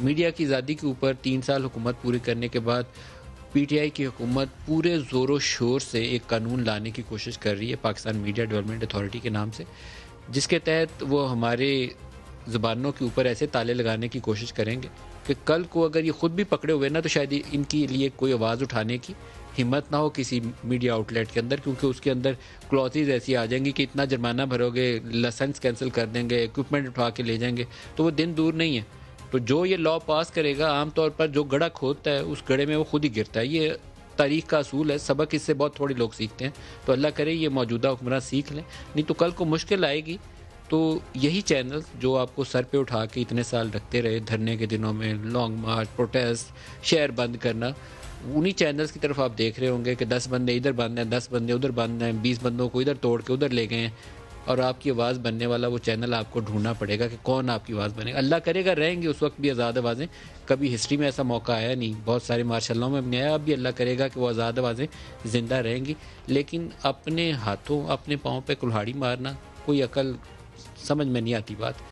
Media کی آزادی کے اوپر 3 سال حکومت پوری کرنے کے بعد پی ٹی آئی کی حکومت پورے زور و شور سے ایک قانون لانے کی کوشش کر رہی ہے پاکستان میڈیا ڈیولپمنٹ اتھارٹی کے نام سے، جس کے تحت وہ ہمارے زبانوں کے اوپر ایسے تالے لگانے کی کوشش کریں گے کہ کل کو اگر یہ خود بھی پکڑے ہوئے نا تو شاید ان کے لیے کوئی آواز اٹھانے کی ہمت نہ ہو کسی میڈیا آؤٹ لیٹ کے اندر، کیونکہ اس کے اندر کلوزز ایسی آ جائیں گی کہ اتنا جرمانہ بھرو گے، لائسنس کینسل کر دیں گے، اکوپمنٹ اٹھا کے لے جائیں گے، تو وہ دن دور نہیں ہے۔ تو جو یہ لا پاس کرے گا عام طور پر جو گڑھا کھودتا ہے اس گڑھے میں وہ خود ہی گرتا ہے، یہ تاریخ کا اصول ہے، سبق اس سے بہت تھوڑے لوگ سیکھتے ہیں۔ تو اللہ کرے یہ موجودہ حکمراں سیکھ لیں، نہیں تو کل کو مشکل آئے گی تو یہی چینل جو آپ کو سر پہ اٹھا کے اتنے سال رکھتے رہے دھرنے کے دنوں میں، لانگ مارچ، پروٹیسٹ، شہر بند کرنا، انہی چینلز کی طرف آپ دیکھ رہے ہوں گے کہ 10 بندے ادھر بند ہیں، 10 بندے ادھر بند ہیں، 20 بندوں کو ادھر توڑ کے ادھر لے گئے ہیں، اور آپ کی آواز بننے والا وہ چینل آپ کو ڈھونڈنا پڑے گا کہ کون آپ کی آواز بنے گا۔ اللہ کرے گا رہیں گے اس وقت بھی آزاد آوازیں، کبھی ہسٹری میں ایسا موقع آیا نہیں، بہت سارے مارشاء اللہ میں نہیں آیا، اب بھی اللہ کرے گا کہ وہ آزاد آوازیں زندہ رہیں گی، لیکن اپنے ہاتھوں اپنے پاؤں پہ کلہاڑی مارنا کوئی عقل سمجھ میں نہیں آتی بات۔